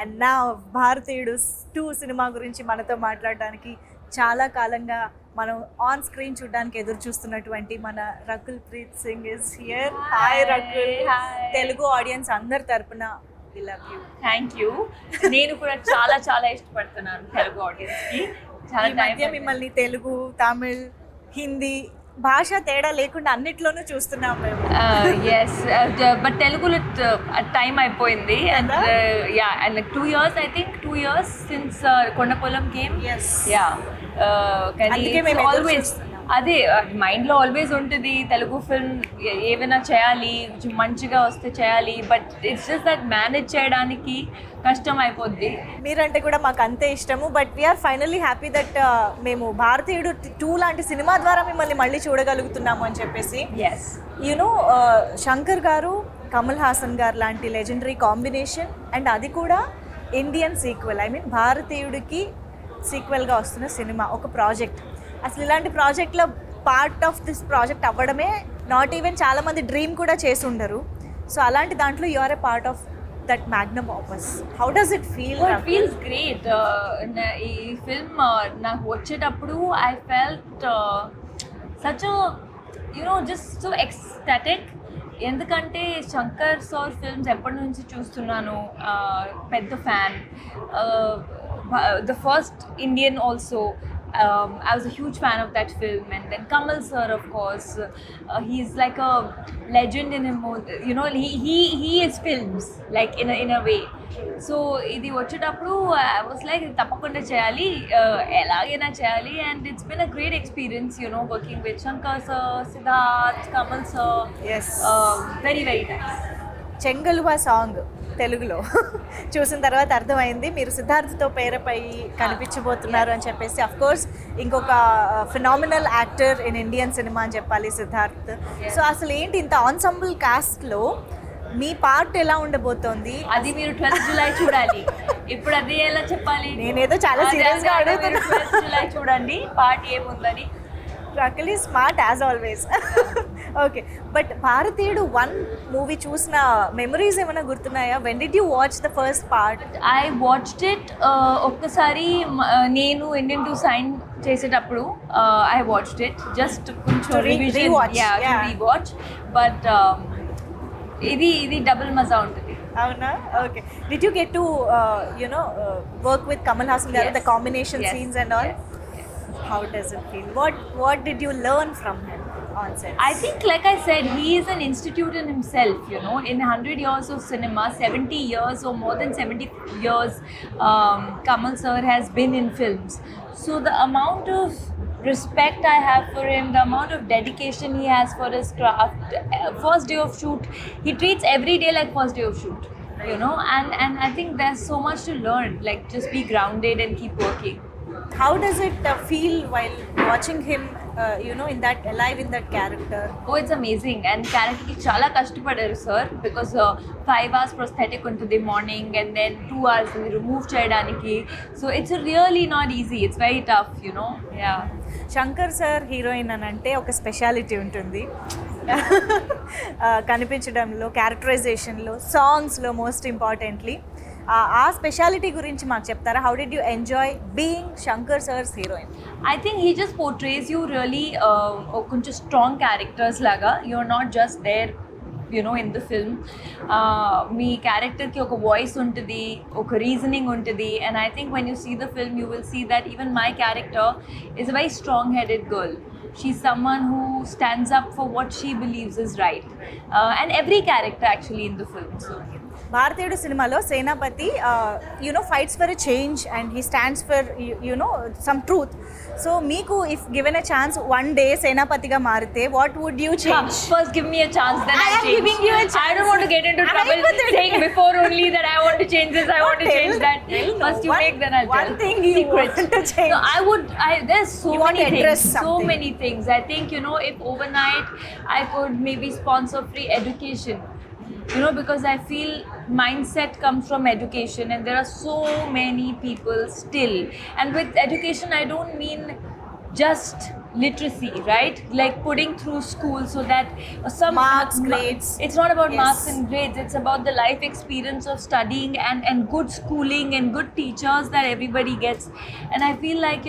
And నా భారతీయుడు 2 cinema గురించి మనతో మాట్లాడడానికి చాలా కాలంగా మనం ఆన్ స్క్రీన్ చూడడానికి ఎదురు చూస్తున్నటువంటి మన Rakul Preet Singh is here. Hi Rakul. Telugu audience అందరి తరపున we love you. Thank you. నేను కూడా చాలా చాలా ఇష్టపడుతున్నాను తెలుగు ఆడియన్స్కి. ఈ మధ్య మిమ్మల్ని తెలుగు, తమిళ్, హిందీ భాష తేడా లేకుండా అన్నిట్లోనూ చూస్తున్నాం మేము. ఎస్, బట్ తెలుగులో టైం అయిపోయింది. And yeah, and 2 years, I think 2 years since Kondapolam came. Yes. Yeah, కానీ అందుకే మేము ఎదురు ఆల్వేస్ చూస్తున్నాం. అదే మైండ్లో ఆల్వేస్ ఉంటుంది తెలుగు ఫిల్మ్ ఏమైనా చేయాలి, మంచిగా వస్తే చేయాలి, but it's just that manage చేయడానికి కష్టం అయిపోద్ది. మీరంటే కూడా మాకు అంతే ఇష్టము. But we're finally happy that మేము భారతీయుడు 2 లాంటి సినిమా ద్వారా మిమ్మల్ని మళ్ళీ చూడగలుగుతున్నాము అని చెప్పేసి. ఎస్, యూనో శంకర్ గారు, కమల్ హాసన్ గారు లాంటి లెజెండరీ కాంబినేషన్, అండ్ అది కూడా ఇండియన్ సీక్వెల్. ఐ మీన్ భారతీయుడికి సీక్వెల్గా వస్తున్న సినిమా, ఒక ప్రాజెక్ట్. అసలు ఇలాంటి ప్రాజెక్ట్లో పార్ట్ ఆఫ్ దిస్ ప్రాజెక్ట్ అవ్వడమే నాట్ ఈవెన్ చాలామంది డ్రీమ్ కూడా చేసి ఉండరు. సో అలాంటి దాంట్లో you are a part of that magnum opus. How does it feel? It feels great. ఈ ఫిల్మ్ నాకు వచ్చేటప్పుడు I felt such just so ecstatic. ఎందుకంటే శంకర్ సార్ ఫిల్మ్స్ ఎప్పటి నుంచి చూస్తున్నాను, పెద్ద fan. The first Indian also. I was a huge fan of that film, and then Kamal sir, of course, he's like a legend in him. He is films like in a way. So ఇది వచ్చేటప్పుడు I was like తప్పకుండా చేయాలి, ఎలాగైనా చేయాలి. And it's been a great experience, working with Shankar sir, Siddharth, Kamal sir. Yes. Very very nice. చెంగలువా song తెలుగులో చూసిన తర్వాత అర్థమైంది మీరు సిద్ధార్థ్తో పేరపై కనిపించబోతున్నారు అని చెప్పేసి. అఫ్ కోర్స్ ఇంకొక phenomenal actor in Indian cinema అని చెప్పాలి సిద్ధార్థ్. సో అసలు ఏంటి ఇంత ఆన్సంబుల్ కాస్ట్లో మీ పార్ట్ ఎలా ఉండబోతోంది? అది మీరు 12th July చూడాలి. ఇప్పుడు అది ఎలా చెప్పాలి? నేనేదో చాలా సీరియస్గా అడుగుతున్నా. 12th July చూడండి పార్ట్ ఏముందని. Rakul is smart as always. Okay, but Bharateeyudu 1 movie చూసిన మెమరీస్ ఏమైనా గుర్తున్నాయా? When did you watch the first part? I watched it ఒక్కసారి నేను ఇండియన్ 2 సైన్ చేసేటప్పుడు ఐ వాచ్డ్ ఇట్ జస్ట్ కొంచెం రీవాచ్. బట్ ఇది డబుల్ మజా ఉంటుంది. అవునా? Okay. Did you get to work with Kamal Haasan గారు, the combination scenes and all? How does it feel? What did you learn from him on set? I think, like I said, he is an institute in himself. In 100 years of cinema, 70 years or more than 70 years, Kamal sir has been in films. So the amount of respect I have for him, the amount of dedication he has for his craft. First day of shoot, he treats every day like first day of shoot. And I think there's so much to learn. Like, just be grounded and keep working. How does it feel while watching him, in that alive in that character? Oh, it's amazing. And character ki chala kashtapadaru sir, because 5 hours prosthetic untadi morning and then 2 hours remove cheyadaniki. So it's really not easy. It's very tough, Yeah. Shankar sir heroine అని అంటే ఒక speciality ఉంటుంది. కనిపించడంలో, క్యారెక్టరైజేషన్లో, సాంగ్స్లో most importantly. ఆ speciality గురించి మాకు చెప్తారా? How did you enjoy being Shankar sir's heroine? I think he just portrays you really కొంచెం స్ట్రాంగ్ క్యారెక్టర్స్ లాగా. You're not just there in the film. మీ క్యారెక్టర్కి ఒక వాయిస్ ఉంటుంది, ఒక రీజనింగ్ ఉంటుంది. And I think when you see the film, you will see that even my character is a very strong-headed girl. She's someone who stands up for what she believes is right. And every character actually in the film. So Bharateeyudu సినిమాలో Senapathi fights for a change and he stands for some truth. So మీకు if given a chance 1 day సేనాపతిగా మారితే what would you change? First give me a chance, then I am change. giving you a chance. I don't want to get into trouble saying before only that I want to change this, I want to change that. First you make, then I'll tell. One thing you want to change. No, there's so You want many to address things. So something. many things. I think, if overnight I could maybe sponsor free education. Because I feel mindset comes from education, and there are so many people still. And with education, I don't mean just literacy, right? Like putting through school so that some Marks, grades. It's not about Yes. marks and grades. It's about the life experience of studying and good schooling and good teachers that everybody gets. And I feel like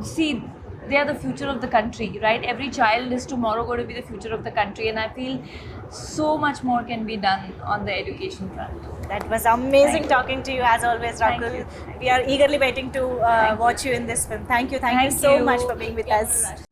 see, they are the future of the country, right? Every child is tomorrow going to be the future of the country, and I feel so much more can be done on the education front. That was amazing Thank you. talking to you as always, Thank Rakul. you. We are eagerly waiting to watch you in this film. Thank you so much for being with us.